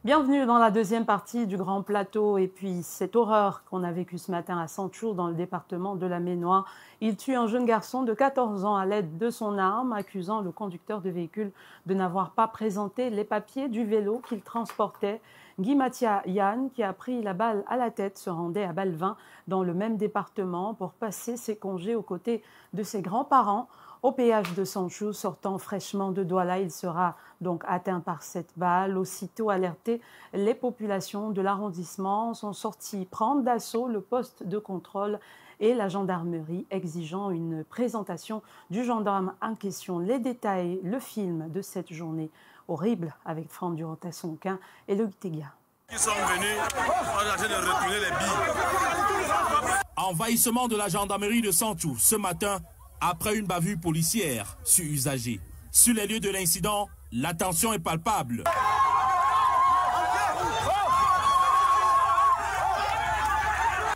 Bienvenue dans la deuxième partie du Grand Plateau. Et puis, cette horreur qu'on a vécue ce matin à Sanchour, dans le département de la Ménois. Il tue un jeune garçon de 14 ans à l'aide de son arme, accusant le conducteur de véhicule de n'avoir pas présenté les papiers du vélo qu'il transportait. Guy Mathia Yann, qui a pris la balle à la tête, se rendait à Balvin, dans le même département, pour passer ses congés aux côtés de ses grands-parents. Au péage de Sanchour, sortant fraîchement de Douala, il sera donc atteint par cette balle. Aussitôt alerté, les populations de l'arrondissement sont sorties prendre d'assaut le poste de contrôle et la gendarmerie, exigeant une présentation du gendarme en question. Les détails, le film de cette journée horrible avec Franck Durota-Sonquin et Loïc Tegia. Ils sont venus, on a de retourner les billes. Envahissement de la gendarmerie de Sanchour ce matin après une bavure policière sur usagers. Sur les lieux de l'incident, la tension est palpable.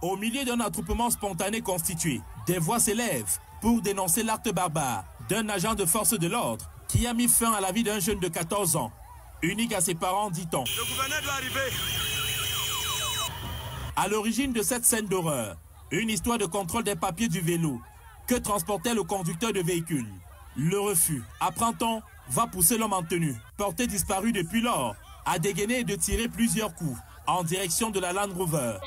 Au milieu d'un attroupement spontané constitué, des voix s'élèvent pour dénoncer l'acte barbare d'un agent de force de l'ordre qui a mis fin à la vie d'un jeune de 14 ans, unique à ses parents, dit-on. Le gouverneur doit arriver. À l'origine de cette scène d'horreur, une histoire de contrôle des papiers du vélo que transportait le conducteur de véhicule. Le refus, apprend-on, va pousser l'homme en tenue, porté disparu depuis lors, à dégainer et de tirer plusieurs coups en direction de la Land Rover.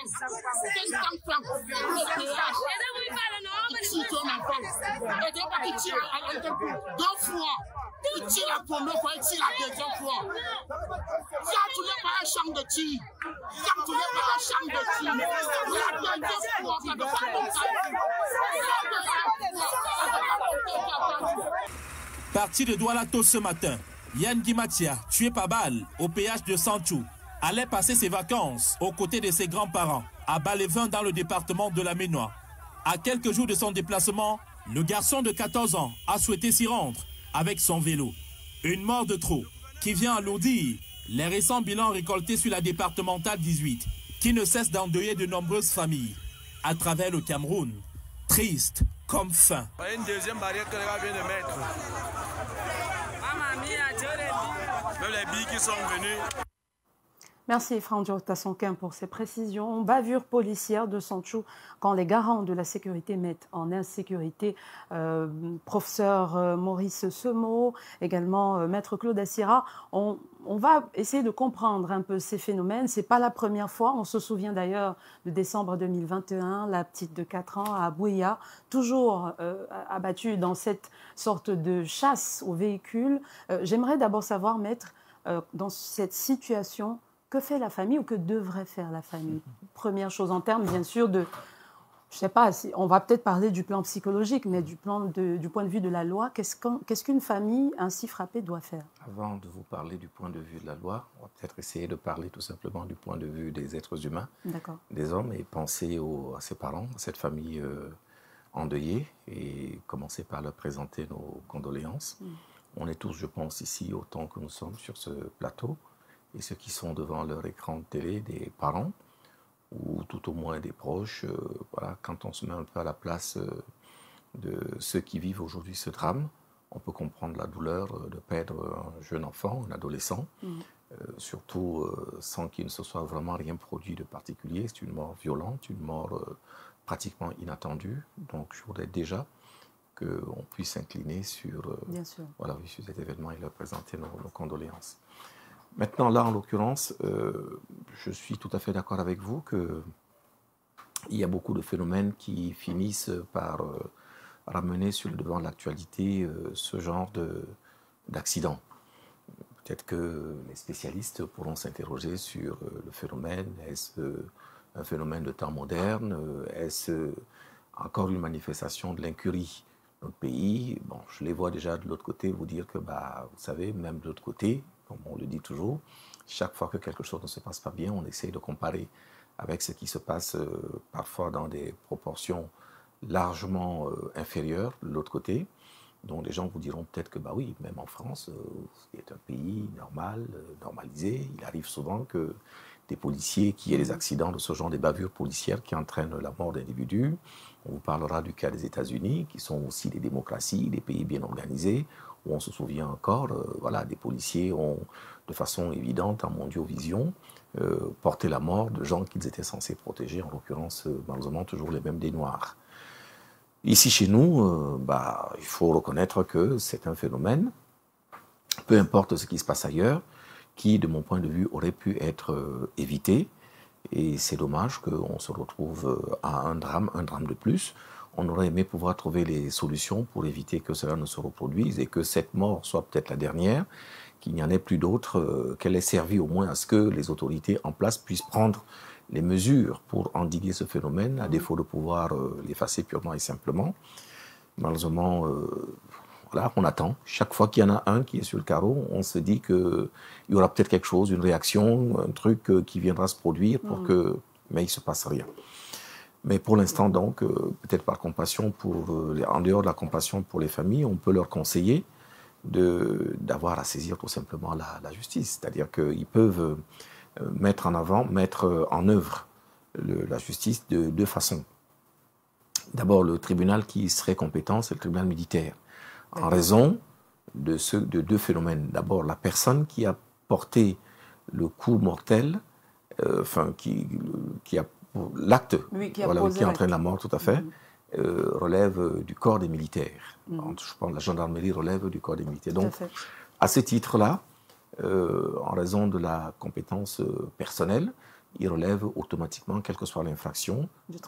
Il tire la première fois, il tire la deuxième fois. Ça, tu n'es pas un champ de tir. Ça, tu n'es pas un champ de tir. La deuxième fois, ça ne va pas monter. Parti de Douala tôt ce matin, Yann Guy Mathia, tué par balle au péage de Sanchour, allait passer ses vacances aux côtés de ses grands-parents à Balvin dans le département de la Ménois. À quelques jours de son déplacement, le garçon de 14 ans a souhaité s'y rendre avec son vélo. Une mort de trop qui vient alourdir les récents bilans récoltés sur la départementale 18 qui ne cesse d'endeuiller de nombreuses familles à travers le Cameroun. Triste comme fin. Il y a une deuxième barrière que les gars viennent de mettre. Même les billes qui sont venues. Merci Franck Durota-Sonquin pour ces précisions. Bavure policière de Sanchour quand les garants de la sécurité mettent en insécurité professeur Maurice Semo, également maître Claude Assira. On va essayer de comprendre un peu ces phénomènes. Ce n'est pas la première fois. On se souvient d'ailleurs de décembre 2021, la petite de 4 ans à Bouya, toujours abattue dans cette sorte de chasse aux véhicules. J'aimerais d'abord savoir, maître, dans cette situation, que fait la famille ou que devrait faire la famille? Première chose en termes, bien sûr, de... Je ne sais pas, on va peut-être parler du plan psychologique, mais du point de vue de la loi, qu'est-ce qu'une famille ainsi frappée doit faire? Avant de vous parler du point de vue de la loi, on va peut-être essayer de parler tout simplement du point de vue des êtres humains, des hommes, et penser à ses parents, à cette famille endeuillée, et commencer par leur présenter nos condoléances. On est tous, je pense, ici, autant que nous sommes sur ce plateau, et ceux qui sont devant leur écran de télé, des parents, ou tout au moins des proches. Voilà, quand on se met un peu à la place de ceux qui vivent aujourd'hui ce drame, on peut comprendre la douleur de perdre un jeune enfant, un adolescent, surtout sans qu'il ne se soit vraiment rien produit de particulier. C'est une mort violente, une mort pratiquement inattendue. Donc je voudrais déjà qu'on puisse s'incliner sur, voilà, sur cet événement et leur présenter nos condoléances. Maintenant, là, en l'occurrence, je suis tout à fait d'accord avec vous qu'il y a beaucoup de phénomènes qui finissent par ramener sur le devant de l'actualité ce genre d'accident. Peut-être que les spécialistes pourront s'interroger sur le phénomène. Est-ce un phénomène de temps moderne? Est-ce encore une manifestation de l'incurie? Notre pays, bon, je les vois déjà de l'autre côté vous dire que, bah, vous savez, même de l'autre côté, comme on le dit toujours, chaque fois que quelque chose ne se passe pas bien, on essaye de comparer avec ce qui se passe parfois dans des proportions largement inférieures de l'autre côté. Donc les gens vous diront peut-être que, bah oui, même en France, qui est un pays normal, normalisé, il arrive souvent que des policiers, qu'il y ait des accidents de ce genre, des bavures policières qui entraînent la mort d'individus. On vous parlera du cas des États-Unis, qui sont aussi des démocraties, des pays bien organisés. où on se souvient encore, voilà, des policiers ont, de façon évidente, en mondiovision, porté la mort de gens qu'ils étaient censés protéger, en l'occurrence, malheureusement, toujours les mêmes des Noirs. Ici, chez nous, il faut reconnaître que c'est un phénomène, peu importe ce qui se passe ailleurs, qui, de mon point de vue, aurait pu être évité. Et c'est dommage qu'on se retrouve à un drame de plus. On aurait aimé pouvoir trouver les solutions pour éviter que cela ne se reproduise et que cette mort soit peut-être la dernière, qu'il n'y en ait plus d'autres, qu'elle ait servi au moins à ce que les autorités en place puissent prendre les mesures pour endiguer ce phénomène, à défaut de pouvoir l'effacer purement et simplement. Malheureusement, voilà, on attend. Chaque fois qu'il y en a un qui est sur le carreau, on se dit qu'il y aura peut-être quelque chose, une réaction, un truc qui viendra se produire pour que... Mais il ne se passe rien. Mais pour l'instant, donc, peut-être par compassion, en dehors de la compassion pour les familles, on peut leur conseiller d'avoir à saisir tout simplement la justice. C'est-à-dire qu'ils peuvent mettre en œuvre la justice de deux façons. D'abord, le tribunal qui serait compétent, c'est le tribunal militaire. En raison de deux phénomènes. D'abord, la personne qui a porté le coup mortel, qui a l'acte qui entraîne la mort, tout à fait, relève du corps des militaires. Je pense que la gendarmerie relève du corps des militaires. Donc, à ce titre-là, en raison de la compétence personnelle, il relève automatiquement, quelle que soit l'infraction, du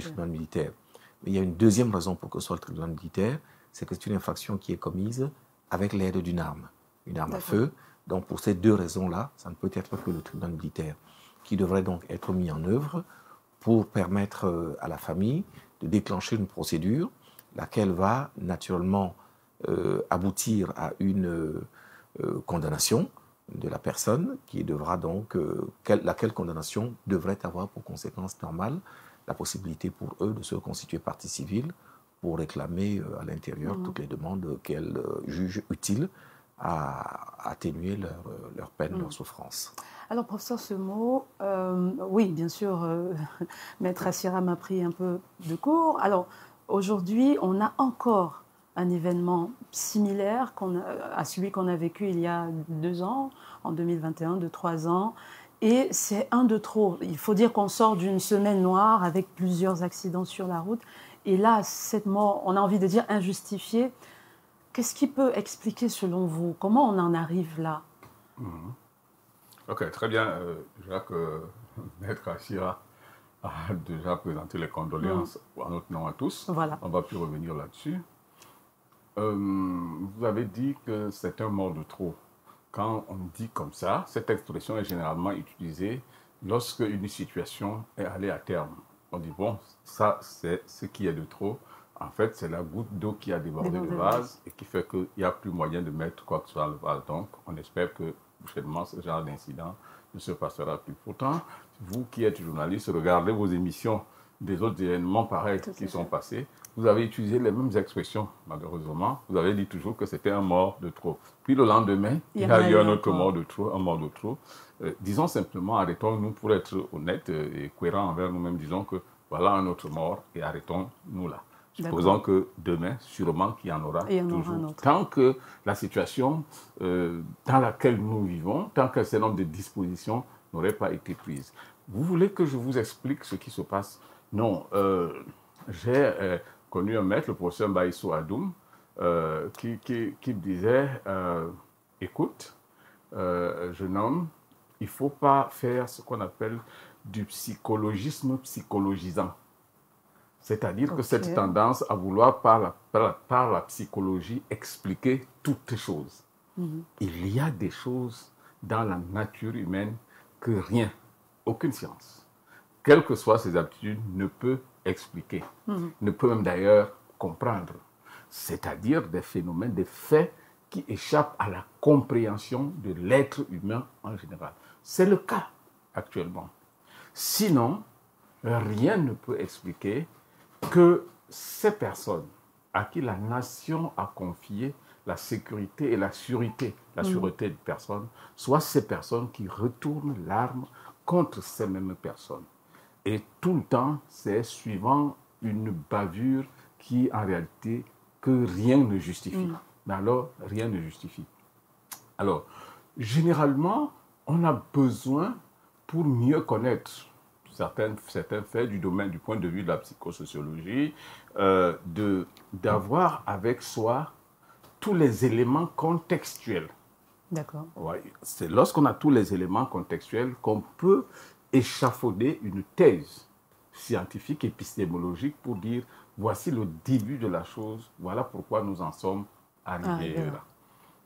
tribunal militaire. Mais il y a une deuxième raison pour que ce soit le tribunal militaire, c'est que c'est une infraction qui est commise avec l'aide d'une arme à feu. Donc, pour ces deux raisons-là, ça ne peut être que le tribunal militaire qui devrait donc être mis en œuvre pour permettre à la famille de déclencher une procédure, laquelle va naturellement aboutir à une condamnation de la personne, qui devra donc, laquelle condamnation devrait avoir pour conséquence normale la possibilité pour eux de se constituer partie civile pour réclamer à l'intérieur toutes les demandes qu'elles jugent utiles à atténuer leur peine, leur souffrance. Alors, professeur Semo, oui, bien sûr, Maître Assira m'a pris un peu de cours. Alors, aujourd'hui, on a encore un événement similaire à celui qu'on a vécu il y a 2 ans, en 2021, de 3 ans. Et c'est un de trop. Il faut dire qu'on sort d'une semaine noire avec plusieurs accidents sur la route. Et là, cette mort, on a envie de dire injustifiée. Qu'est-ce qui peut expliquer, selon vous, comment on en arrive là? Ok, très bien. Jacques, Maître Assira a déjà présenté les condoléances en notre nom à tous. Voilà. On va plus revenir là-dessus. Vous avez dit que c'est un mort de trop. Quand on dit comme ça, cette expression est généralement utilisée lorsque une situation est allée à terme. On dit, bon, ça, c'est ce qui est de trop. En fait, c'est la goutte d'eau qui a débordé le vase et qui fait qu'il n'y a plus moyen de mettre quoi que ce soit dans le vase. Donc, on espère que prochainement, ce genre d'incident ne se passera plus. Pourtant, vous qui êtes journaliste, regardez vos émissions des autres événements pareils qui sont passés. Vous avez utilisé les mêmes expressions, malheureusement. Vous avez dit toujours que c'était un mort de trop. Puis le lendemain, il y a eu un autre mort de trop, un mort de trop. Disons simplement, arrêtons-nous pour être honnêtes et cohérents envers nous-mêmes. Disons que voilà un autre mort et arrêtons-nous là. Supposons que demain, sûrement qu'il y en aura toujours. Tant que la situation dans laquelle nous vivons, tant qu'un certain nombre de dispositions n'auraient pas été prises. Vous voulez que je vous explique ce qui se passe? Non. J'ai connu un maître, le professeur Mbaïsso Adoum, qui disait écoute, jeune homme, il ne faut pas faire ce qu'on appelle du psychologisme psychologisant. C'est-à-dire que cette tendance à vouloir, par la psychologie, expliquer toutes choses. Il y a des choses dans la nature humaine que rien, aucune science, quelles que soient ses aptitudes, ne peut expliquer, ne peut même d'ailleurs comprendre. C'est-à-dire des phénomènes, des faits qui échappent à la compréhension de l'être humain en général. C'est le cas actuellement. Sinon, rien ne peut expliquer que ces personnes à qui la nation a confié la sécurité et la sûreté de personnes, soient ces personnes qui retournent l'arme contre ces mêmes personnes. Et tout le temps, c'est suivant une bavure qui, en réalité, que rien ne justifie. mais alors rien ne justifie. Alors, généralement, on a besoin, pour mieux connaître certains faits du domaine, du point de vue de la psychosociologie, d'avoir avec soi tous les éléments contextuels. D'accord. Ouais, c'est lorsqu'on a tous les éléments contextuels qu'on peut échafauder une thèse scientifique, épistémologique pour dire voici le début de la chose, voilà pourquoi nous en sommes arrivés là.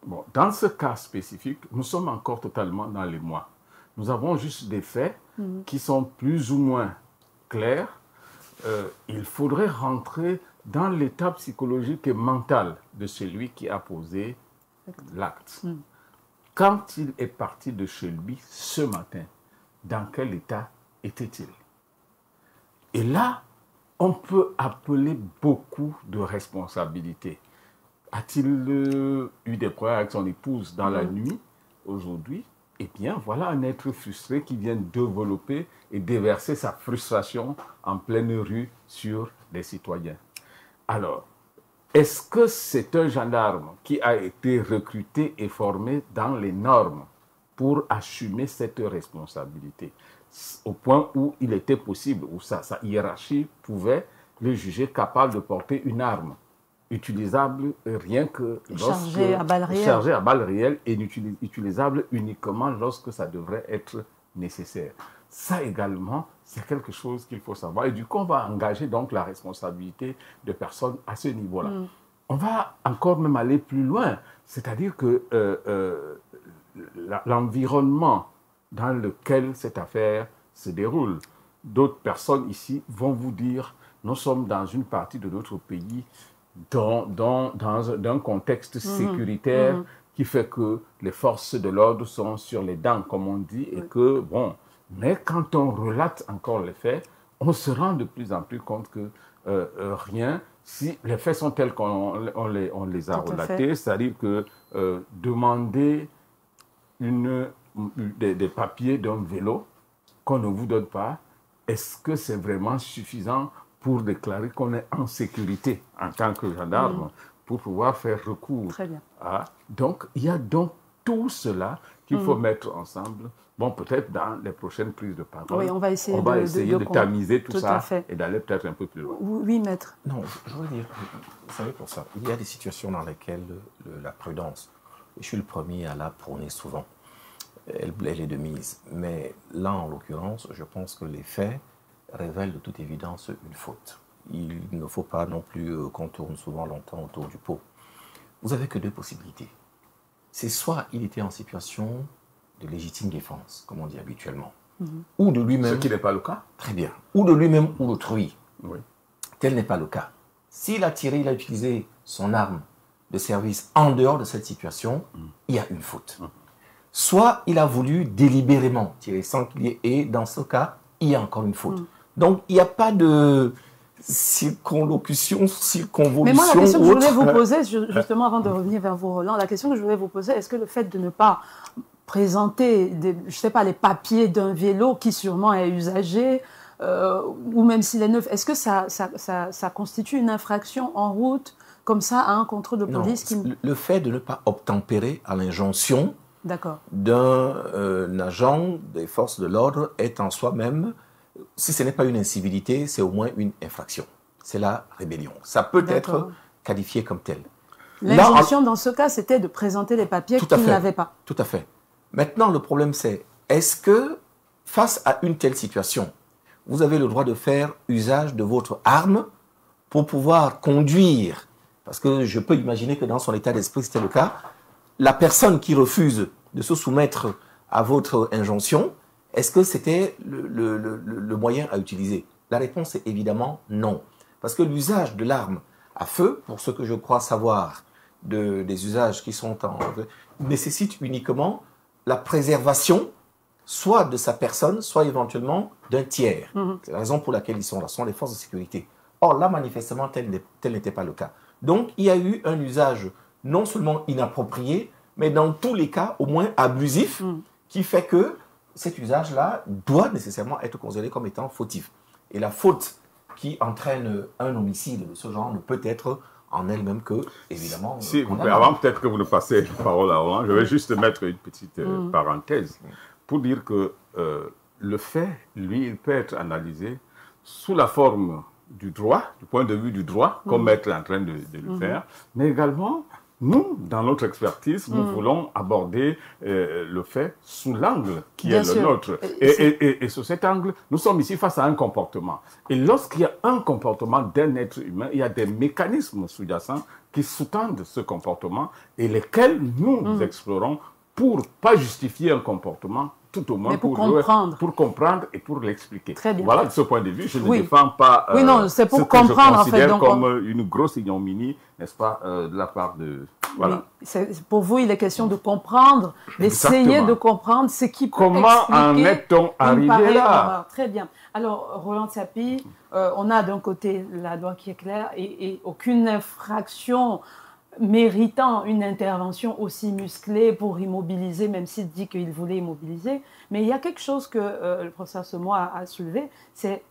Bon, dans ce cas spécifique, nous sommes encore totalement dans les mois. Nous avons juste des faits qui sont plus ou moins clairs. Il faudrait rentrer dans l'état psychologique et mental de celui qui a posé l'acte. Quand il est parti de chez lui ce matin, dans quel état était-il? Et là, on peut appeler beaucoup de responsabilités. A-t-il eu des problèmes avec son épouse dans la nuit, aujourd'hui? Eh bien, voilà un être frustré qui vient développer et déverser sa frustration en pleine rue sur les citoyens. Alors, est-ce que c'est un gendarme qui a été recruté et formé dans les normes pour assumer cette responsabilité, au point où il était possible, où sa hiérarchie pouvait le juger capable de porter une arme utilisable rien que chargée à balles réelles et utilisable uniquement lorsque ça devrait être nécessaire. Ça également, c'est quelque chose qu'il faut savoir. Et du coup, on va engager donc la responsabilité de personnes à ce niveau-là. On va encore même aller plus loin, c'est-à-dire que l'environnement dans lequel cette affaire se déroule, d'autres personnes ici vont vous dire, nous sommes dans une partie de notre pays dans un contexte sécuritaire qui fait que les forces de l'ordre sont sur les dents, comme on dit, et que, bon, mais quand on relate encore les faits, on se rend de plus en plus compte que rien, si les faits sont tels qu'on les a relatés, c'est-à-dire que demander des papiers d'un vélo qu'on ne vous donne pas, est-ce que c'est vraiment suffisant pour déclarer qu'on est en sécurité en tant que gendarme, pour pouvoir faire recours? Très bien. Donc, il y a donc tout cela qu'il faut mettre ensemble. Bon, peut-être dans les prochaines prises de parole, oui, on va essayer de tamiser tout ça et d'aller peut-être un peu plus loin. Oui, maître. Non, je veux dire, vous savez, pour ça, il y a des situations dans lesquelles la prudence, je suis le premier à la prôner souvent, elle est de mise. Mais là, en l'occurrence, je pense que les faits révèle de toute évidence une faute. Il ne faut pas non plus qu'on tourne souvent longtemps autour du pot. Vous n'avez que deux possibilités. C'est soit il était en situation de légitime défense, comme on dit habituellement, ou de lui-même... Ce qui n'est pas le cas. Très bien. Ou de lui-même ou d'autrui. Oui. Tel n'est pas le cas. S'il a tiré, il a utilisé son arme de service en dehors de cette situation, il y a une faute. Soit il a voulu délibérément tirer sans qu'il y ait... Et dans ce cas, il y a encore une faute. Donc, il n'y a pas de circonvolution. Mais moi, la question que je voulais vous poser, justement, avant de revenir vers vous, Roland, la question que je voulais vous poser, est-ce que le fait de ne pas présenter, je ne sais pas, les papiers d'un vélo qui sûrement est usagé, ou même s'il est neuf, est-ce que ça constitue une infraction en route, comme ça, à un contrôle de police le fait de ne pas obtempérer à l'injonction d'un agent des forces de l'ordre est en soi-même... Si ce n'est pas une incivilité, c'est au moins une infraction. C'est la rébellion. Ça peut être qualifié comme tel. L'injonction, dans ce cas, c'était de présenter les papiers qu'il n'avait pas. Tout à fait. Maintenant, le problème, c'est, est-ce que, face à une telle situation, vous avez le droit de faire usage de votre arme pour pouvoir conduire? Parce que je peux imaginer que dans son état d'esprit, c'était le cas. La personne qui refuse de se soumettre à votre injonction, est-ce que c'était le moyen à utiliser? La réponse est évidemment non. Parce que l'usage de l'arme à feu, pour ce que je crois savoir des usages qui sont nécessite uniquement la préservation soit de sa personne, soit éventuellement d'un tiers. C'est la raison pour laquelle ils sont là, ce sont les forces de sécurité. Or là, manifestement, tel n'était pas le cas. Donc, il y a eu un usage non seulement inapproprié, mais dans tous les cas, au moins abusif, qui fait que cet usage-là doit nécessairement être considéré comme étant fautif. Et la faute qui entraîne un homicide de ce genre ne peut être en elle-même que, évidemment... Si, avant peut-être que vous ne passez la parole à Roland, je vais juste mettre une petite parenthèse pour dire que le fait, lui, il peut être analysé sous la forme du droit, du point de vue du droit, comme Maître est en train de le faire, mais également, nous, dans notre expertise, nous voulons aborder le fait sous l'angle qui est le nôtre. Et sous cet angle, nous sommes ici face à un comportement. Et lorsqu'il y a un comportement d'un être humain, il y a des mécanismes sous-jacents qui sous-tendent ce comportement et lesquels nous explorons pour pas justifier un comportement, tout au moins pour comprendre et pour l'expliquer. Voilà, de ce point de vue, je ne défends pas c'est pour ce comprendre, que je considère en fait, comme une grosse ignominie, n'est-ce pas, de la part de... Voilà. Oui, pour vous, il est question de comprendre, d'essayer de comprendre ce qui peut Comment en est-on arrivé là? Très bien. Alors, Roland Tsapy, on a d'un côté la loi qui est claire et aucune infraction méritant une intervention aussi musclée pour immobiliser, même s'il dit qu'il voulait immobiliser. Mais il y a quelque chose que le professeur Semois a soulevé, c'est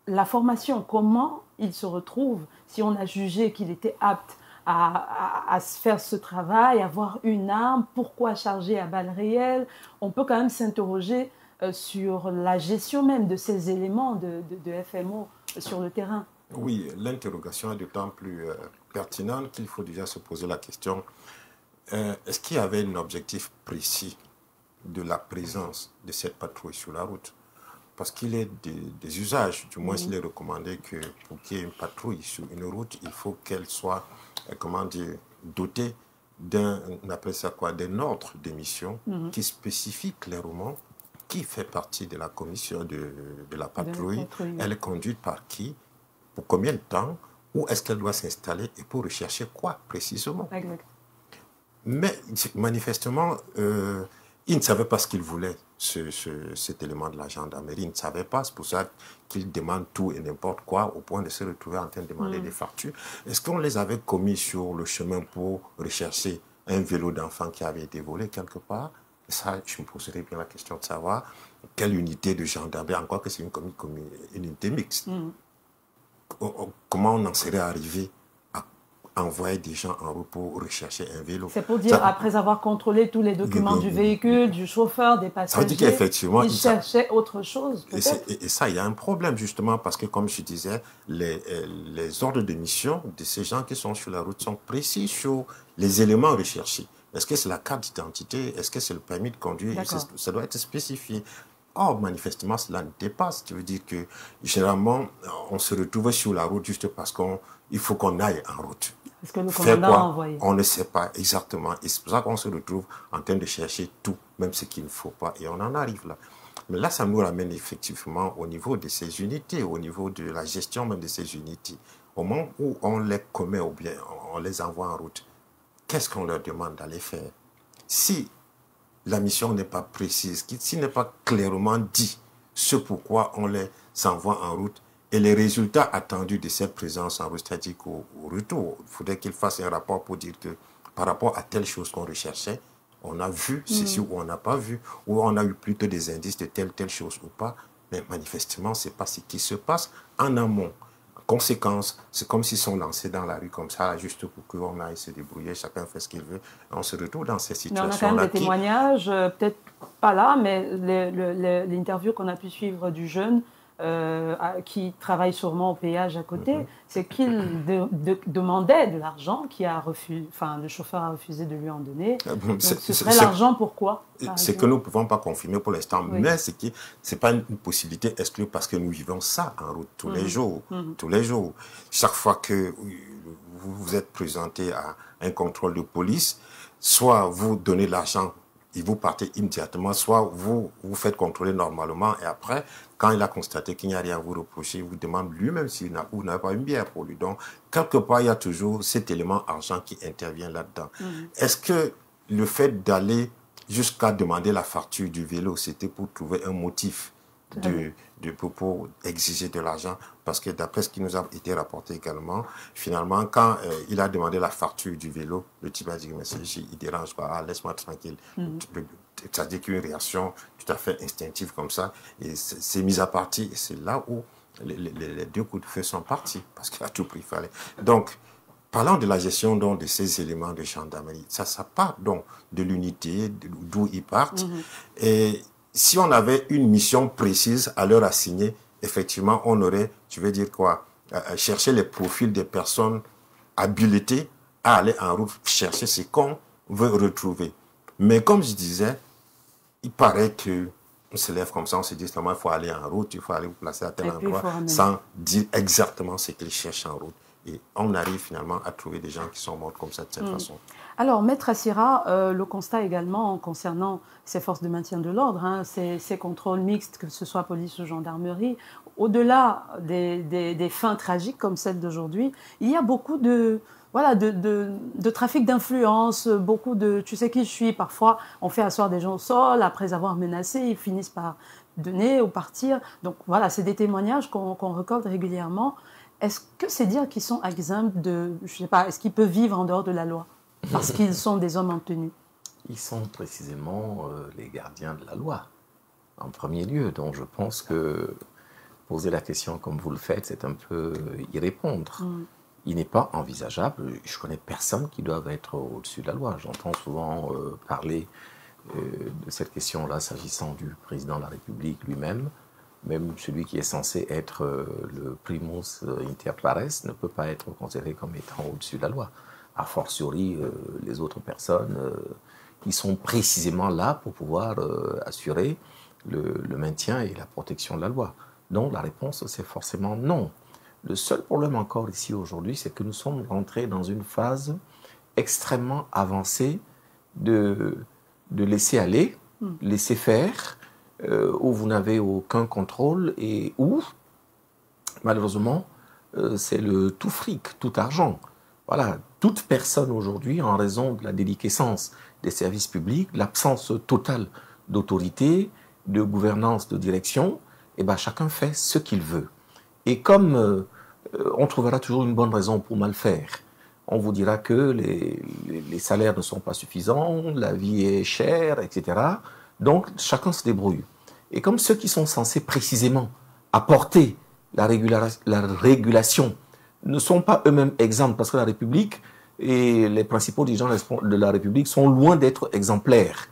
la formation. Comment il se retrouve, si on a jugé qu'il était apte à faire ce travail, avoir une arme, pourquoi charger à balles réelles? On peut quand même s'interroger sur la gestion même de ces éléments de FMO sur le terrain. Oui, l'interrogation est d'autant plus pertinente qu'il faut déjà se poser la question, est-ce qu'il y avait un objectif précis de la présence de cette patrouille sur la route? Parce qu'il est des usages, du moins il est recommandé que pour qu'il y ait une patrouille sur une route, il faut qu'elle soit, comment dire, dotée d'un, on appelle ça quoi, d'un ordre de mission qui spécifie clairement qui fait partie de la commission de la patrouille, elle est conduite par qui, pour combien de temps, où est-ce qu'elle doit s'installer et pour rechercher quoi précisément. Exact. Mais manifestement, il ne savait pas ce qu'il voulait, cet élément de la gendarmerie. Il ne savait pas, c'est pour ça qu'il demande tout et n'importe quoi, au point de se retrouver en train de demander des factures. Est-ce qu'on les avait commis sur le chemin pour rechercher un vélo d'enfant qui avait été volé quelque part? Ça, je me poserais bien la question de savoir quelle unité de gendarmerie, encore que c'est une unité mixte. Comment on en serait arrivé à envoyer des gens en route pour rechercher un vélo? C'est pour dire, après avoir contrôlé tous les documents du véhicule, du chauffeur, des passagers, il cherchait autre chose, peut-être. Et ça, il y a un problème, justement, parce que, comme je disais, les ordres de mission de ces gens qui sont sur la route sont précis sur les éléments recherchés. Est-ce que c'est la carte d'identité? Est-ce que c'est le permis de conduire? Ça doit être spécifié. Or, manifestement, cela n'était pas. Ce qui veut dire que, généralement, on se retrouve sur la route juste parce qu'il faut qu'on aille en route. Est-ce que le commandant a envoyé? On ne sait pas exactement. Et c'est pour ça qu'on se retrouve en train de chercher tout, même ce qu'il ne faut pas. Et on en arrive là. Mais là, ça nous ramène effectivement au niveau de ces unités, au niveau de la gestion même de ces unités. Au moment où on les commet ou bien on les envoie en route, qu'est-ce qu'on leur demande d'aller faire? Si la mission n'est pas précise, s'il n'est pas clairement dit ce pourquoi on les envoie en route et les résultats attendus de cette présence en route, c'est-à-dire qu'au retour, il faudrait qu'il fasse un rapport pour dire que par rapport à telle chose qu'on recherchait, on a vu ceci ou on n'a pas vu, ou on a eu plutôt des indices de telle chose ou pas, mais manifestement, ce n'est pas ce qui se passe en amont. Conséquence, c'est comme s'ils sont lancés dans la rue comme ça, juste pour qu'on aille se débrouiller, chacun fait ce qu'il veut. On se retrouve dans ces situations-là. On a quand même des témoignages, peut-être pas là, mais l'interview qu'on a pu suivre du jeune qui travaille sûrement au péage à côté, c'est qu'il demandait de l'argent, le chauffeur a refusé de lui en donner. Donc, ce serait l'argent pourquoi? C'est que nous ne pouvons pas confirmer pour l'instant, mais ce n'est pas une possibilité exclue parce que nous vivons ça en route tous les jours. Tous les jours. Chaque fois que vous vous êtes présenté à un contrôle de police, soit vous donnez l'argent et vous partez immédiatement, soit vous vous faites contrôler normalement et après, quand il a constaté qu'il n'y a rien à vous reprocher, il vous demande lui-même si vous n'avez pas une bière pour lui. Donc, quelque part, il y a toujours cet élément argent qui intervient là-dedans. Est-ce que le fait d'aller jusqu'à demander la facture du vélo, c'était pour trouver un motif pour exiger de l'argent? Parce que d'après ce qui nous a été rapporté également, finalement, quand il a demandé la facture du vélo, le type a dit, mais il dérange pas, laisse-moi tranquille. C'est-à-dire qu'une réaction tout à fait instinctive comme ça, et c'est mis à partie, et c'est là où les deux coups de feu sont partis, parce qu'à tout prix, il fallait. Donc, parlant de la gestion donc, de ces éléments de gendarmerie, ça part donc de l'unité, d'où ils partent. Et si on avait une mission précise à leur assigner, effectivement, on aurait, je veux dire quoi, chercher les profils des personnes habilitées à aller en route, chercher ce qu'on veut retrouver. Mais comme je disais, il paraît que on se lève comme ça, on se dit il faut aller en route, il faut aller vous placer à tel endroit, sans dire exactement ce qu'ils cherchent en route. Et on arrive finalement à trouver des gens qui sont morts comme ça, de cette façon. Alors, Maître Assira, le constat également concernant ces forces de maintien de l'ordre, hein, ces contrôles mixtes, que ce soit police ou gendarmerie, au-delà des fins tragiques comme celle d'aujourd'hui, il y a beaucoup de trafic d'influence, beaucoup de « tu sais qui je suis ». Parfois, on fait asseoir des gens au sol, après avoir menacé, ils finissent par donner ou partir. Donc voilà, c'est des témoignages qu'on récolte régulièrement. Est-ce que c'est dire qu'ils sont exempts de, je sais pas, est-ce qu'ils peuvent vivre en dehors de la loi parce qu'ils sont des hommes en tenue? Ils sont précisément les gardiens de la loi, en premier lieu. Donc je pense que poser la question comme vous le faites, c'est un peu y répondre. Il n'est pas envisageable, je connais personne qui doive être au-dessus de la loi. J'entends souvent parler de cette question-là s'agissant du président de la République lui-même. Même celui qui est censé être le primus inter pares ne peut pas être considéré comme étant au-dessus de la loi. A fortiori, les autres personnes qui sont précisément là pour pouvoir assurer le maintien et la protection de la loi. Donc la réponse, c'est forcément non. Le seul problème encore ici aujourd'hui, c'est que nous sommes rentrés dans une phase extrêmement avancée de laisser aller, laisser faire, où vous n'avez aucun contrôle et où, malheureusement, c'est le tout fric, tout argent. Voilà, toute personne aujourd'hui, en raison de la déliquescence des services publics, l'absence totale d'autorité, de gouvernance, de direction, eh ben, chacun fait ce qu'il veut. Et comme on trouvera toujours une bonne raison pour mal faire, on vous dira que les salaires ne sont pas suffisants, la vie est chère, etc. Donc, chacun se débrouille. Et comme ceux qui sont censés précisément apporter la régulation ne sont pas eux-mêmes exemples, parce que la République et les principaux dirigeants de la République sont loin d'être exemplaires.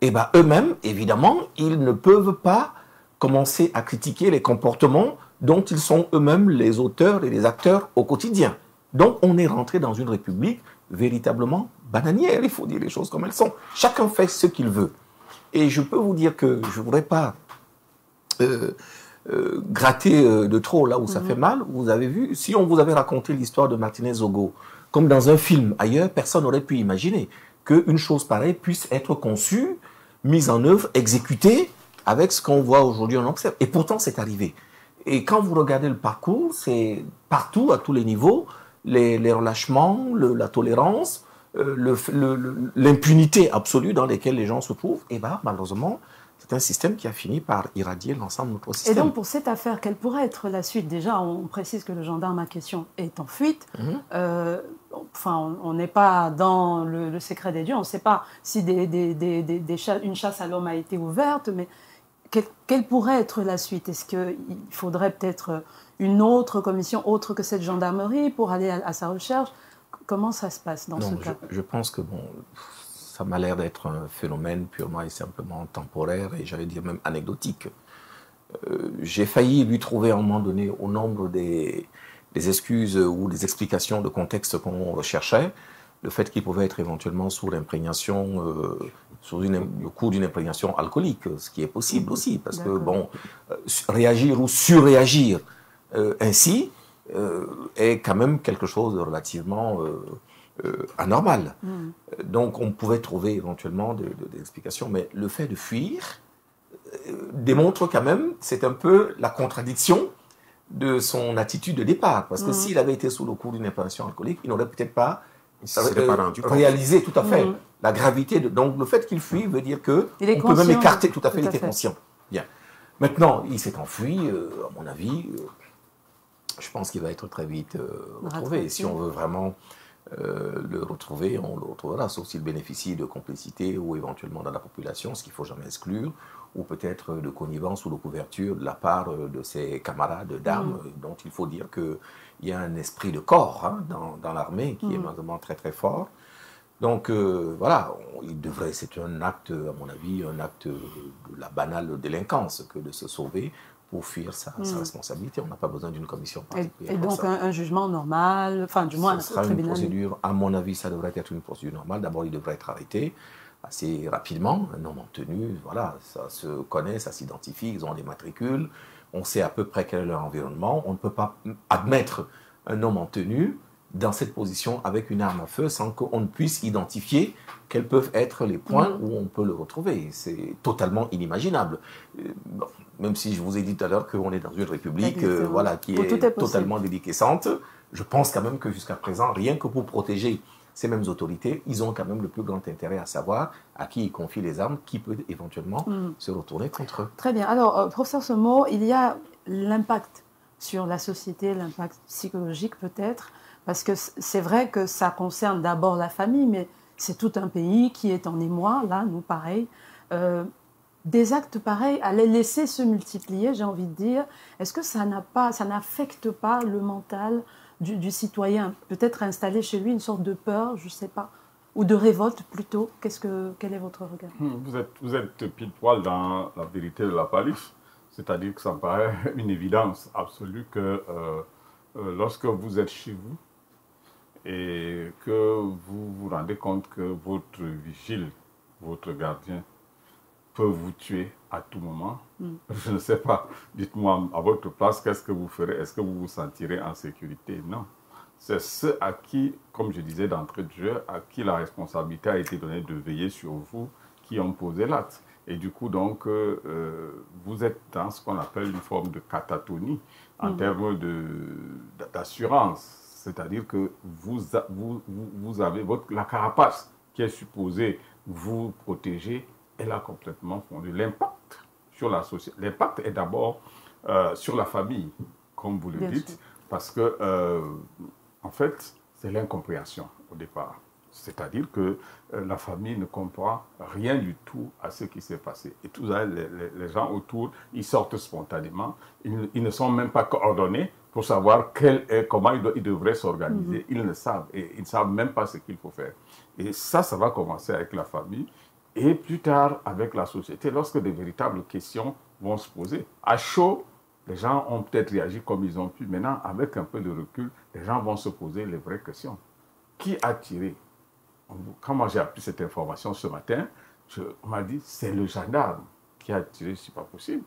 Et bien eux-mêmes, évidemment, ils ne peuvent pas commencer à critiquer les comportements dont ils sont eux-mêmes les auteurs et les acteurs au quotidien. Donc on est rentré dans une République véritablement bananière, il faut dire les choses comme elles sont. Chacun fait ce qu'il veut. Et je peux vous dire que je ne voudrais pas gratter de trop là où ça fait mal. Vous avez vu, si on vous avait raconté l'histoire de Martinez-Zogo, comme dans un film ailleurs, personne n'aurait pu imaginer qu'une chose pareille puisse être conçue, mise en œuvre, exécutée avec ce qu'on voit aujourd'hui, on observe. Et pourtant, c'est arrivé. Et quand vous regardez le parcours, c'est partout, à tous les niveaux, les relâchements, la tolérance, l'impunité absolue dans laquelle les gens se trouvent, et bien, malheureusement, c'est un système qui a fini par irradier l'ensemble de notre système. Et donc, pour cette affaire, quelle pourrait être la suite? Déjà, on précise que le gendarme en question est en fuite. On n'est pas dans le secret des dieux. On ne sait pas si une chasse à l'homme a été ouverte, mais quelle pourrait être la suite? Est-ce qu'il faudrait peut-être une autre commission, autre que cette gendarmerie, pour aller à sa recherche? Comment ça se passe dans ce cas? Je pense que ça m'a l'air d'être un phénomène purement et simplement temporaire et j'allais dire même anecdotique. J'ai failli lui trouver à un moment donné, au nombre des excuses ou des explications de contexte qu'on recherchait, le fait qu'il pouvait être éventuellement sous l'imprégnation, le coup d'une imprégnation alcoolique, ce qui est possible aussi, parce que réagir ou surréagir ainsi est quand même quelque chose de relativement anormal. Donc on pouvait trouver éventuellement des explications, mais le fait de fuir démontre quand même, c'est un peu la contradiction de son attitude de départ, parce que s'il avait été sous le coup d'une imprégnation alcoolique, il n'aurait peut-être pas réalisé tout à fait la gravité. Donc le fait qu'il fuit veut dire que on peut même écarter tout à fait, il était conscient. Bien. Maintenant, il s'est enfui, à mon avis, je pense qu'il va être très vite retrouvé. Si on veut vraiment le retrouver, on le retrouvera, sauf s'il bénéficie de complicité ou éventuellement dans la population, ce qu'il ne faut jamais exclure, ou peut-être de connivence ou de couverture de la part de ses camarades d'armes, dont il faut dire qu'il y a un esprit de corps hein, dans l'armée qui est vraiment très très fort. Donc voilà, c'est un acte, à mon avis, un acte de la banale délinquance que de se sauver pour fuir sa responsabilité. On n'a pas besoin d'une commission particulière. Et donc un jugement normal, enfin du moins ce sera une procédure, à mon avis, ça devrait être une procédure normale. D'abord, il devrait être arrêté assez rapidement, un homme en tenue, voilà, ça se connaît, ça s'identifie, ils ont des matricules, on sait à peu près quel est leur environnement, on ne peut pas admettre un homme en tenue dans cette position avec une arme à feu sans qu'on ne puisse identifier quels peuvent être les points où on peut le retrouver. C'est totalement inimaginable. Bon, même si je vous ai dit tout à l'heure qu'on est dans une république voilà, qui est totalement déliquescente, je pense quand même que jusqu'à présent, rien que pour protéger ces mêmes autorités, ils ont quand même le plus grand intérêt à savoir à qui ils confient les armes, qui peut éventuellement se retourner contre eux. Très bien. Alors, professeur Semo, il y a l'impact sur la société, l'impact psychologique peut-être, parce que c'est vrai que ça concerne d'abord la famille, mais c'est tout un pays qui est en émoi, là, nous pareil. Des actes pareils, à les laisser se multiplier, j'ai envie de dire, est-ce que ça n'affecte pas le mental du citoyen, peut-être installer chez lui une sorte de peur, je ne sais pas, ou de révolte plutôt. Quel est votre regard? Vous êtes pile poil dans la vérité de la palisse, c'est-à-dire que ça me paraît une évidence absolue que lorsque vous êtes chez vous et que vous vous rendez compte que votre vigile, votre gardien, peut vous tuer à tout moment. Je ne sais pas. Dites-moi, à votre place, qu'est-ce que vous ferez? Est-ce que vous vous sentirez en sécurité? Non. C'est ceux à qui, comme je disais d'entrée de jeu, à qui la responsabilité a été donnée de veiller sur vous, qui ont posé l'acte. Et du coup, donc, vous êtes dans ce qu'on appelle une forme de catatonie en termes d'assurance. C'est-à-dire que vous avez la carapace qui est supposée vous protéger, elle a complètement fondu. L'impact sur la société, l'impact est d'abord sur la famille, comme vous le dites, parce que, en fait, c'est l'incompréhension au départ. C'est-à-dire que la famille ne comprend rien du tout à ce qui s'est passé. Et tous les gens autour, ils sortent spontanément. Ils ne sont même pas coordonnés pour savoir comment ils devraient s'organiser. Ils ne savent. Et ils ne savent même pas ce qu'il faut faire. Et ça va commencer avec la famille. Et plus tard, avec la société, lorsque de véritables questions vont se poser. À chaud, les gens ont peut-être réagi comme ils ont pu. Maintenant, avec un peu de recul, les gens vont se poser les vraies questions. Qui a tiré? Quand moi j'ai appris cette information ce matin, on m'a dit c'est le gendarme qui a tiré, c'est pas possible.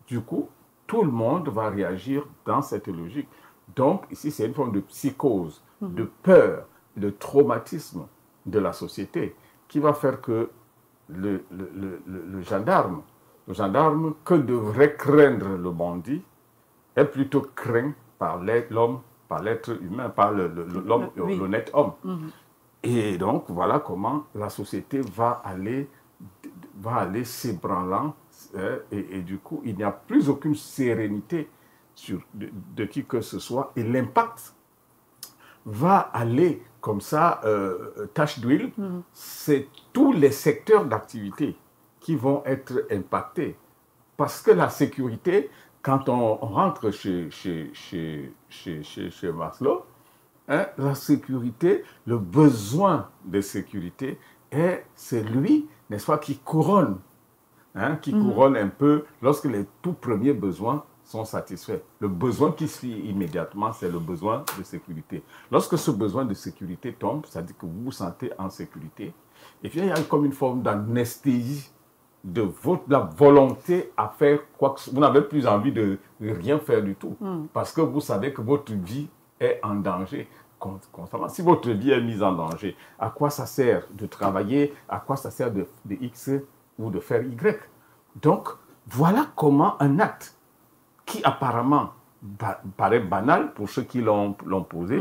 Du coup, tout le monde va réagir dans cette logique. Donc, ici, c'est une forme de psychose, de peur, de traumatisme de la société qui va faire que le gendarme que devrait craindre le bandit est plutôt craint par l'homme, par l'être humain, par l'homme, l'honnête homme. Et donc, voilà comment la société va aller s'ébranlant et du coup, il n'y a plus aucune sérénité de qui que ce soit et l'impact va aller comme ça, tache d'huile. C'est tous les secteurs d'activité qui vont être impactés. Parce que la sécurité, quand on rentre chez Maslow, la sécurité, le besoin de sécurité, c'est lui, n'est-ce pas, qui couronne, couronne un peu lorsque les tout premiers besoins sont satisfaits. Le besoin qui suit immédiatement, c'est le besoin de sécurité. Lorsque ce besoin de sécurité tombe, ça dit que vous vous sentez en sécurité. Et puis, il y a comme une forme d'anesthésie de la volonté à faire quoi que ce soit. Vous n'avez plus envie de rien faire du tout. Parce que vous savez que votre vie est en danger constamment. Si votre vie est mise en danger, à quoi ça sert de travailler? À quoi ça sert de X ou de faire Y? Donc, voilà comment un acte qui apparemment paraît banal pour ceux qui l'ont posé,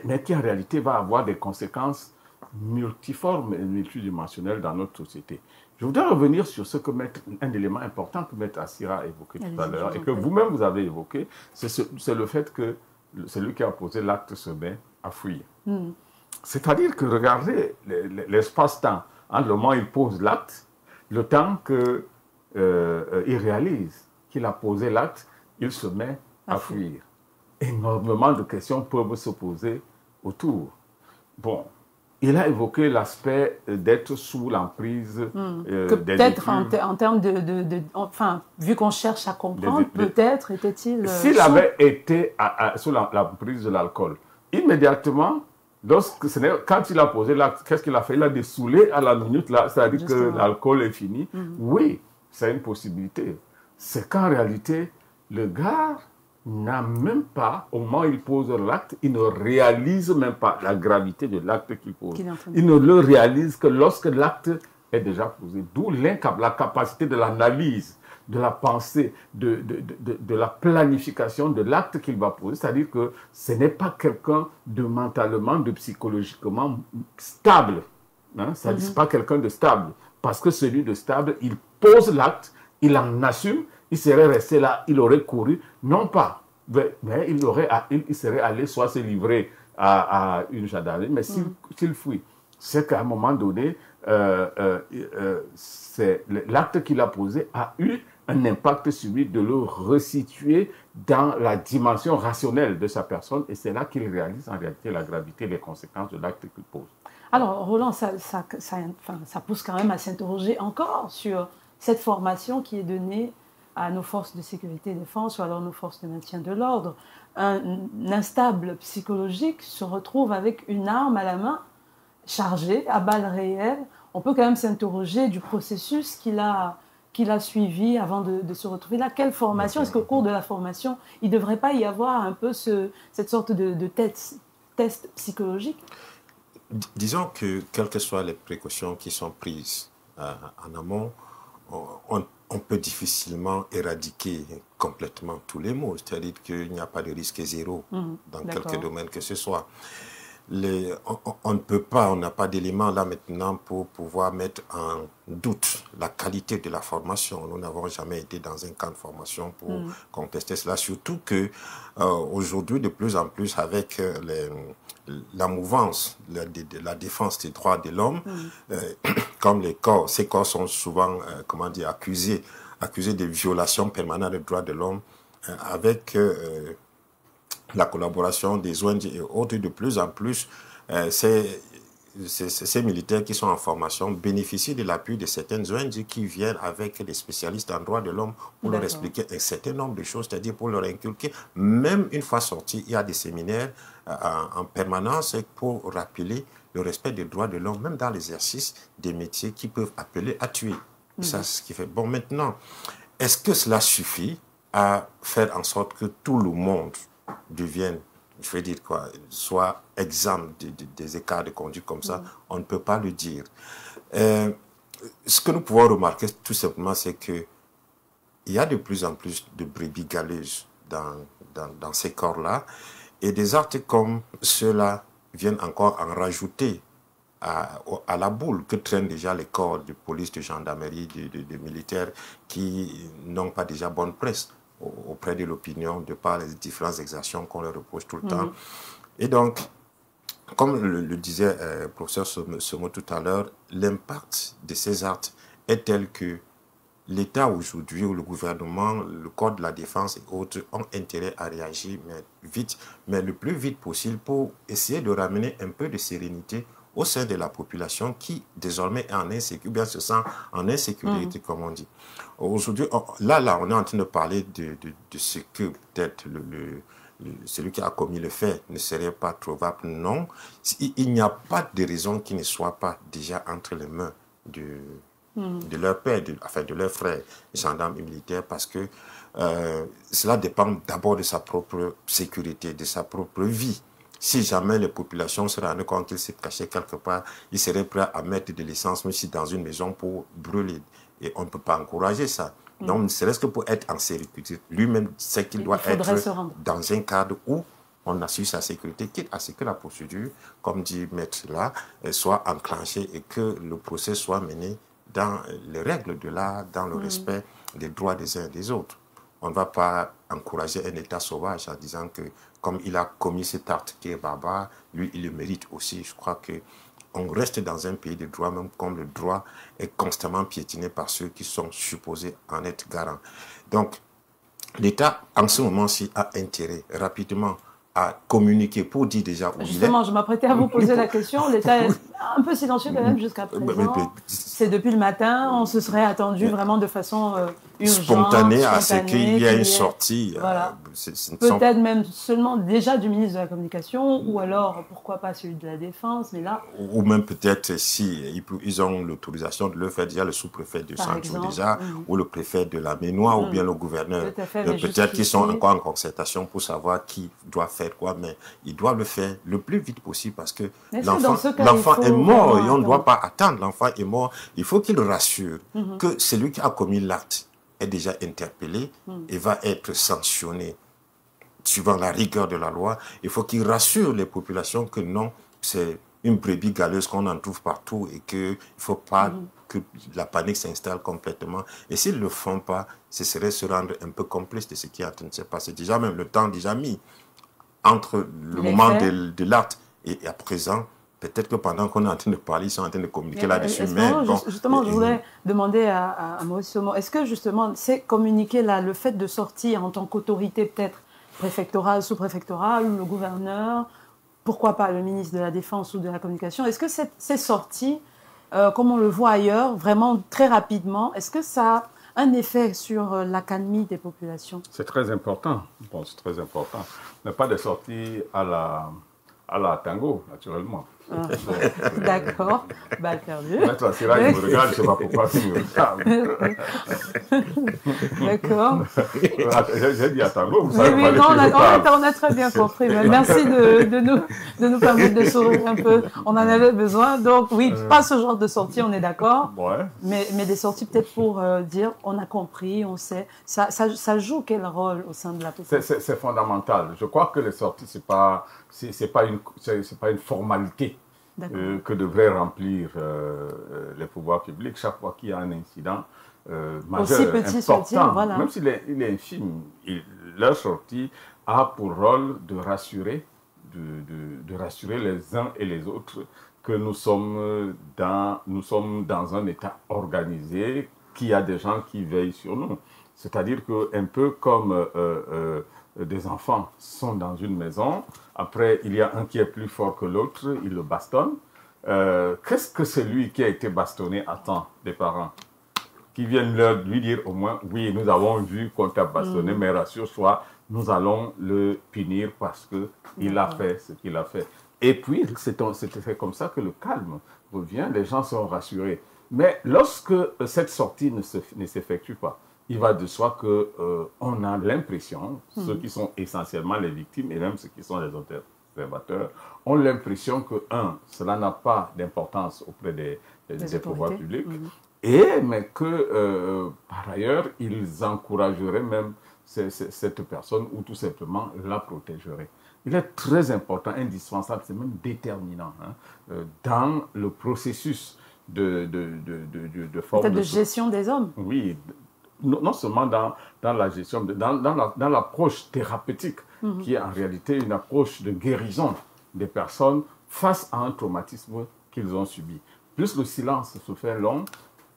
mais qui en réalité va avoir des conséquences multiformes et multidimensionnelles dans notre société. Je voudrais revenir sur un élément important que Maître Assira a évoqué tout à l'heure et que vous-même vous avez évoqué, c'est le fait que celui qui a posé l'acte se met à fuir. C'est-à-dire que regardez l'espace-temps entre le moment où il pose l'acte, le temps qu'il réalise qu'il a posé l'acte, il se met à fuir. Énormément de questions peuvent se poser autour. Bon, il a évoqué l'aspect d'être sous l'emprise peut-être en termes enfin, vu qu'on cherche à comprendre, peut-être était-il... S'il avait été sous l'emprise de l'alcool, immédiatement, quand il a posé l'acte, qu'est-ce qu'il a fait? Il a dessoulé à la minute, là, c'est-à-dire que l'alcool est fini. Oui, c'est une possibilité. C'est qu'en réalité, le gars n'a même pas, au moment où il pose l'acte, il ne réalise même pas la gravité de l'acte qu'il pose. Il ne le réalise que lorsque l'acte est déjà posé. D'où la capacité de l'analyse, de la pensée, de la planification de l'acte qu'il va poser. C'est-à-dire que ce n'est pas quelqu'un de mentalement, de psychologiquement stable. Hein? Ça ne dit pas quelqu'un de stable. Parce que celui de stable, il pose l'acte, il en assume, il serait resté là, il aurait couru, non pas, mais il serait allé soit se livrer à une gendarmerie, mais s'il fuit, c'est qu'à un moment donné, l'acte qu'il a posé a eu un impact sur lui de le resituer dans la dimension rationnelle de sa personne, et c'est là qu'il réalise en réalité la gravité et les conséquences de l'acte qu'il pose. Alors, Roland, ça pousse quand même à s'interroger encore sur cette formation qui est donnée à nos forces de sécurité et défense ou alors nos forces de maintien de l'ordre. Un instable psychologique se retrouve avec une arme à la main, chargée, à balles réelles. On peut quand même s'interroger du processus qu'il a suivi avant de se retrouver là. Quelle formation? Est-ce qu'au cours de la formation, il ne devrait pas y avoir un peu cette sorte de test psychologique? Disons que, quelles que soient les précautions qui sont prises en amont, on peut difficilement éradiquer complètement tous les maux. C'est-à-dire qu'il n'y a pas de risque zéro dans quelque domaine que ce soit. On ne peut pas, on n'a pas d'éléments là maintenant pour pouvoir mettre en doute la qualité de la formation. Nous n'avons jamais été dans un camp de formation pour contester cela, surtout que aujourd'hui, de plus en plus, avec la mouvance de la défense des droits de l'homme, comme ces corps sont souvent accusés de violations permanentes des droits de l'homme, avec la collaboration des ONG et autres, de plus en plus, ces militaires qui sont en formation bénéficient de l'appui de certaines ONG qui viennent avec des spécialistes en droits de l'homme pour leur expliquer un certain nombre de choses, c'est-à-dire pour leur inculquer. Même une fois sortis, il y a des séminaires en permanence pour rappeler le respect des droits de l'homme, même dans l'exercice des métiers qui peuvent appeler à tuer. Ça, c'est ce qui fait. Bon, maintenant, est-ce que cela suffit à faire en sorte que tout le monde devienne, je veux dire quoi, soit exempt des écarts de conduite comme ça? On ne peut pas le dire. Ce que nous pouvons remarquer tout simplement, c'est qu'il y a de plus en plus de brebis galeuses dans ces corps-là, et des actes comme ceux-là viennent encore en rajouter à la boule que traînent déjà les corps de police, de gendarmerie, de militaires qui n'ont pas déjà bonne presse auprès de l'opinion de par les différentes exactions qu'on leur reproche tout le temps. Et donc, comme le disait le professeur Somo tout à l'heure, l'impact de ces actes est tel que l'État aujourd'hui, ou le gouvernement, le Code de la défense et autres ont intérêt à réagir vite, mais le plus vite possible pour essayer de ramener un peu de sérénité au sein de la population qui désormais est en insécurité, bien se sent en insécurité, comme on dit. Aujourd'hui, là, on est en train de parler de ce que peut-être celui qui a commis le fait ne serait pas trouvable. Non, il n'y a pas de raison qu'il ne soit pas déjà entre les mains de leur père, de leur frère, gendarme et militaire, parce que cela dépend d'abord de sa propre sécurité, de sa propre vie. Si jamais les populations se rendaient compte qu'il s'est caché quelque part, ils seraient prêts à mettre de l'essence, même si dans une maison, pour brûler. Et on ne peut pas encourager ça. Donc, ne serait-ce que pour être en sécurité, lui-même sait qu'il doit être dans un cadre où on assure sa sécurité, quitte à ce que la procédure, comme dit Maître là, soit enclenchée et que le procès soit mené dans les règles de l'art, dans le respect des droits des uns et des autres. on ne va pas encourager un État sauvage en disant que comme il a commis cet acte qui est barbare, lui, il le mérite aussi. Je crois qu'on reste dans un pays de droit, même comme le droit est constamment piétiné par ceux qui sont supposés en être garants. Donc, l'État, en ce moment-ci, a intérêt rapidement à communiquer pour dire déjà où Justement, je m'apprêtais à vous poser la question. L'État est un peu silencieux quand même jusqu'à présent. C'est depuis le matin, on se serait attendu vraiment de façon urgente, spontanée à ce qu'il y ait une sortie. Voilà. Peut-être même seulement déjà du ministre de la Communication, ou alors, pourquoi pas celui de la Défense, mais là... Ou même peut-être si ils ont l'autorisation de le faire, déjà le sous-préfet de Santhiou déjà, ou le préfet de la Ménois, ou bien le gouverneur. Peut-être qu'ils sont encore en concertation pour savoir qui doit faire quoi, mais ils doivent le faire le plus vite possible parce que l'enfant est mort et on ne doit pas attendre. L'enfant est mort. Il faut qu'il rassure que celui qui a commis l'acte est déjà interpellé et va être sanctionné suivant la rigueur de la loi. Il faut qu'il rassure les populations que non, c'est une brebis galeuse qu'on en trouve partout et qu'il ne faut pas que la panique s'installe complètement. Et s'ils ne le font pas, ce serait se rendre un peu complice de ce qui est en train de se passer. Déjà même le temps déjà mis entre le moment de l'acte et à présent, peut-être que pendant qu'on est en train de parler, ils sont en train de communiquer là-dessus. Justement, je voudrais demander à Maurice Somo, est-ce que justement, c'est communiquer là, le fait de sortir en tant qu'autorité peut-être préfectorale, sous-préfectorale, le gouverneur, pourquoi pas le ministre de la Défense ou de la Communication, est-ce que ces sorties, comme on le voit ailleurs, vraiment très rapidement, est-ce que ça a un effet sur l'accalmie des populations? C'est très important. Bon, c'est très important. Mais pas de sorties à la tango, naturellement. D'accord, balle perdue. Maître Assira, il me regarde, je ne sais pas pourquoi il me regarde. D'accord. J'ai dit à tango, vous savez oui, pas non, on a très bien compris. Merci de nous permettre de sourire un peu. On en avait besoin. Donc oui, pas ce genre de sortie, on est d'accord. Ouais. Mais des sorties peut-être pour dire, on a compris, on sait. Ça joue quel rôle au sein de la population? C'est fondamental. Je crois que les sorties, c'est pas une formalité que devraient remplir les pouvoirs publics chaque fois qu'il y a un incident majeur, aussi petit important, voilà. même s'il est infime. Leur sortie a pour rôle de rassurer, de rassurer les uns et les autres que nous sommes dans un État organisé, qu'il y a des gens qui veillent sur nous. C'est-à-dire qu'un peu comme des enfants sont dans une maison, après il y a un qui est plus fort que l'autre, il le bastonne. Qu'est-ce que celui qui a été bastonné attend des parents? Qui viennent lui dire au moins, oui, nous avons vu qu'on t'a bastonné, mais rassure-toi, nous allons le punir parce qu'il a fait ce qu'il a fait. Et puis, c'est comme ça que le calme revient, les gens sont rassurés. Mais lorsque cette sortie ne s'effectue pas, il va de soi qu'on a l'impression, ceux qui sont essentiellement les victimes et même ceux qui sont les observateurs, ont l'impression que, cela n'a pas d'importance auprès des pouvoirs publics, mais que, par ailleurs, ils encourageraient même cette personne ou tout simplement la protégeraient. Il est très important, indispensable, c'est même déterminant dans le processus de forme peut-être de gestion des hommes. Oui, non seulement dans la gestion, dans l'approche thérapeutique, qui est en réalité une approche de guérison des personnes face à un traumatisme qu'ils ont subi. Plus le silence se fait long,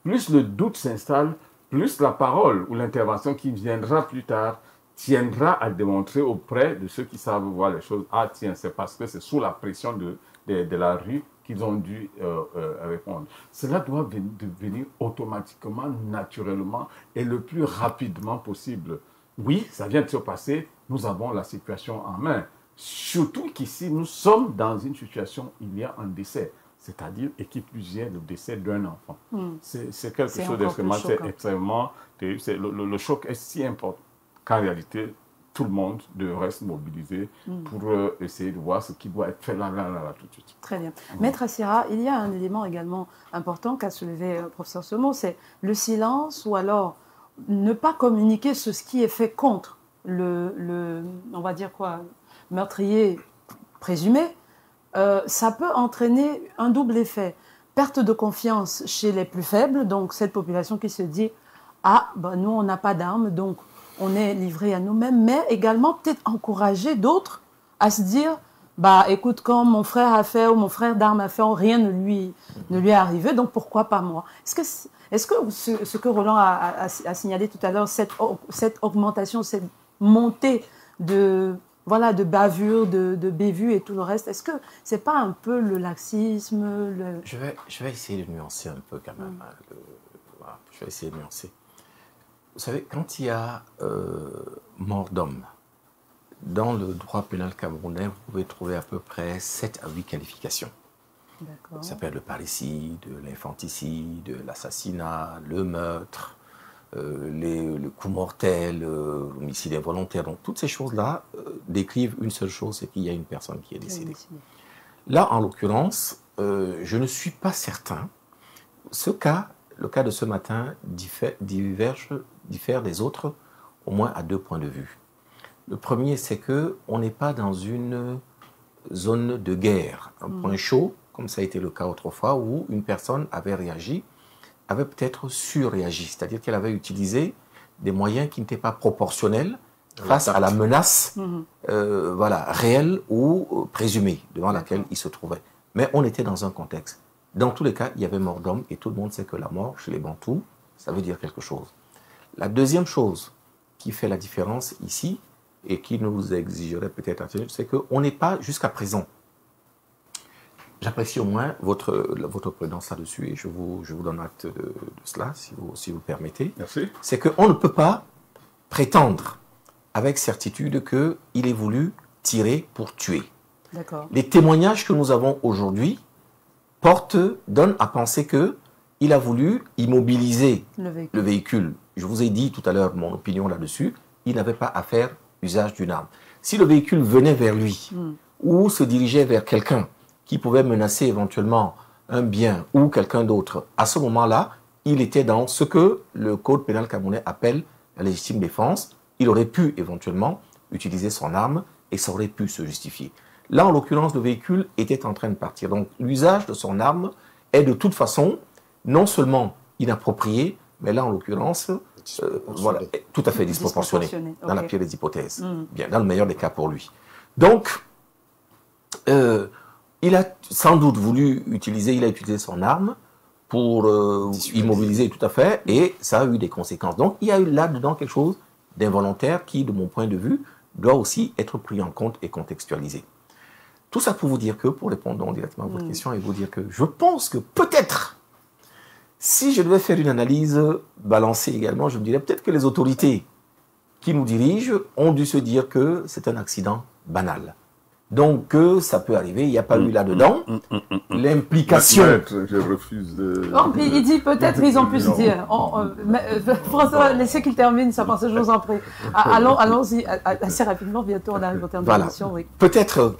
plus le doute s'installe, plus la parole ou l'intervention qui viendra plus tard tiendra à démontrer auprès de ceux qui savent voir les choses. Ah tiens, c'est parce que c'est sous la pression de la rue qu'ils ont dû répondre. Cela doit devenir automatiquement, naturellement et le plus rapidement possible. Oui, ça vient de se passer, nous avons la situation en main. Surtout qu'ici, nous sommes dans une situation où il y a un décès, c'est-à-dire, et qui plus est, le décès d'un enfant. C'est quelque chose d'extrêmement terrible. Le choc est si important qu'en réalité, tout le monde reste mobilisé pour essayer de voir ce qui doit être fait là, tout de suite. Très bien. Maître Assira, il y a un élément également important qu'a soulevé le professeur Somo, c'est le silence ou alors ne pas communiquer ce qui est fait contre on va dire quoi, meurtrier présumé. Ça peut entraîner un double effet. Perte de confiance chez les plus faibles, donc cette population qui se dit « Ah, ben nous, on n'a pas d'armes, donc on est livré à nous-mêmes, mais également peut-être encourager d'autres à se dire, bah écoute, quand mon frère a fait ou mon frère d'armes a fait, rien ne lui est arrivé, donc pourquoi pas moi? Est-ce que ce que Roland a signalé tout à l'heure, cette augmentation, cette montée de bavures, de bévues et tout le reste, est-ce que c'est pas un peu le laxisme Je vais essayer de nuancer un peu quand même. Je vais essayer de nuancer. Vous savez, quand il y a mort d'homme, dans le droit pénal camerounais, vous pouvez trouver à peu près 7 à 8 qualifications. Ça peut être le parricide, l'infanticide, l'assassinat, le meurtre, le coup mortel, l'homicide involontaire. Donc toutes ces choses-là décrivent une seule chose, c'est qu'il y a une personne qui est décédée. Là, en l'occurrence, je ne suis pas certain. Le cas de ce matin diffère des autres, au moins à 2 points de vue. Le premier, c'est qu'on n'est pas dans une zone de guerre, un point chaud, comme ça a été le cas autrefois, où une personne avait réagi, avait peut-être surréagi, c'est-à-dire qu'elle avait utilisé des moyens qui n'étaient pas proportionnels face à la menace réelle ou présumée devant laquelle il se trouvait. Mais on était dans un contexte. Dans tous les cas, il y avait mort d'homme et tout le monde sait que la mort, chez les Bantous, ça veut dire quelque chose. La deuxième chose qui fait la différence ici et qui nous exigerait peut-être attention, c'est qu'on n'est pas jusqu'à présent. J'apprécie au moins votre prudence là-dessus et je vous donne acte de cela, si vous permettez. Merci. C'est qu'on ne peut pas prétendre avec certitude qu'il est voulu tirer pour tuer. Les témoignages que nous avons aujourd'hui donnent à penser qu'il a voulu immobiliser le véhicule. Je vous ai dit tout à l'heure mon opinion là-dessus, il n'avait pas à faire usage d'une arme. Si le véhicule venait vers lui ou se dirigeait vers quelqu'un qui pouvait menacer éventuellement un bien ou quelqu'un d'autre, à ce moment-là, il était dans ce que le code pénal camerounais appelle la légitime défense. Il aurait pu éventuellement utiliser son arme et ça aurait pu se justifier. Là, en l'occurrence, le véhicule était en train de partir. Donc, l'usage de son arme est de toute façon non seulement inapproprié, mais là, en l'occurrence, tout à fait disproportionné. Dans la pire des hypothèses. Bien, dans le meilleur des cas pour lui. Donc, il a sans doute voulu utiliser son arme pour immobiliser tout à fait, et ça a eu des conséquences. Donc, il y a eu là-dedans quelque chose d'involontaire qui, de mon point de vue, doit aussi être pris en compte et contextualisé. Tout ça pour vous dire que, pour répondre directement à votre question, et vous dire que je pense que peut-être, si je devais faire une analyse balancée également, je me dirais peut-être que les autorités qui nous dirigent ont dû se dire que c'est un accident banal. Donc, ça peut arriver, il n'y a pas eu là-dedans l'implication. Je refuse de... Il dit peut-être, ils ont pu se dire. François, laissez qu'il termine sa pensée, je vous en prie. Allons-y assez rapidement, bientôt on arrive au terme de l'émission. Oui. Peut-être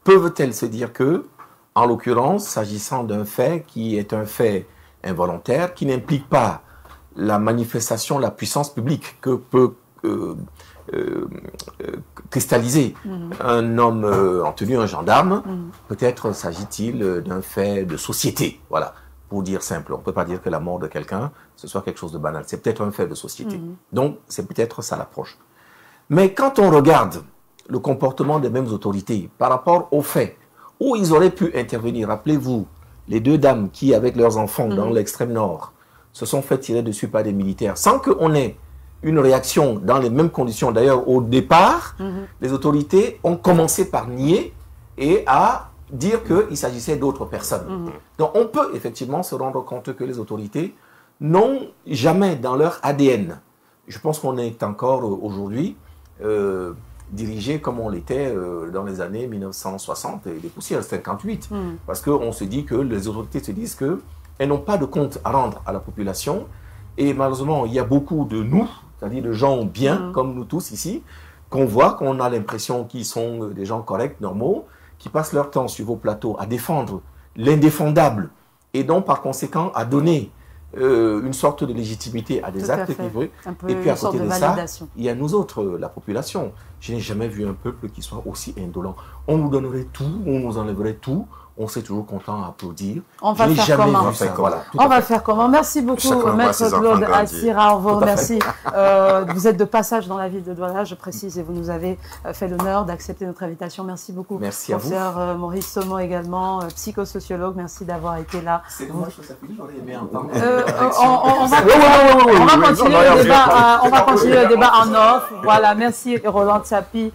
peuvent-elles se dire que, en l'occurrence, s'agissant d'un fait qui est un fait involontaire, qui n'implique pas la manifestation, la puissance publique que peut cristalliser un homme en tenue, un gendarme, peut-être s'agit-il d'un fait de société, voilà, pour dire simple. On ne peut pas dire que la mort de quelqu'un, ce soit quelque chose de banal. C'est peut-être un fait de société. Donc, c'est peut-être ça l'approche. Mais quand on regarde le comportement des mêmes autorités par rapport aux faits où ils auraient pu intervenir, rappelez-vous, les 2 dames qui, avec leurs enfants dans l'extrême nord, se sont fait tirer dessus par des militaires, sans qu'on ait une réaction dans les mêmes conditions. D'ailleurs, au départ, les autorités ont commencé par nier et à dire qu'il s'agissait d'autres personnes. Donc, on peut effectivement se rendre compte que les autorités n'ont jamais dans leur ADN, je pense qu'on est encore aujourd'hui dirigé comme on l'était dans les années 1960 et les poussières 58, parce qu'on se dit que les autorités se disent qu'elles n'ont pas de compte à rendre à la population, et malheureusement, il y a beaucoup de nous, c'est-à-dire de gens bien, comme nous tous ici, qu'on voit, qu'on a l'impression qu'ils sont des gens corrects, normaux, qui passent leur temps sur vos plateaux à défendre l'indéfendable, et donc par conséquent à donner une sorte de légitimité à des actes qui veulent. Et puis à côté de ça, il y a nous autres, la population. Je n'ai jamais vu un peuple qui soit aussi indolent. On nous donnerait tout, on nous enlèverait tout, on s'est toujours content à applaudir. On va faire comment? On va faire comment? Merci beaucoup, Maître Claude Assira. On vous remercie. Vous êtes de passage dans la ville de Douala, je précise, et vous nous avez fait l'honneur d'accepter notre invitation. Merci beaucoup. Merci à vous. Professeur Maurice Sommo également, psychosociologue, merci d'avoir été là. C'est dommage que ça finisse, j'aurais aimé entendre. On va continuer le débat en off. Voilà, merci Roland Tsapi.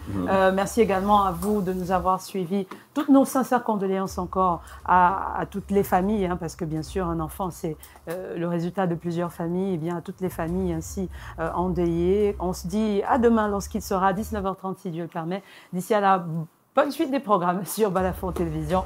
Merci également à vous de nous avoir suivis. Toutes nos sincères condoléances encore à toutes les familles, hein, parce que bien sûr, un enfant, c'est le résultat de plusieurs familles, et bien à toutes les familles ainsi endeuillées. On se dit à demain lorsqu'il sera 19h30, si Dieu le permet. D'ici à la bonne suite des programmes sur Balafon Télévision.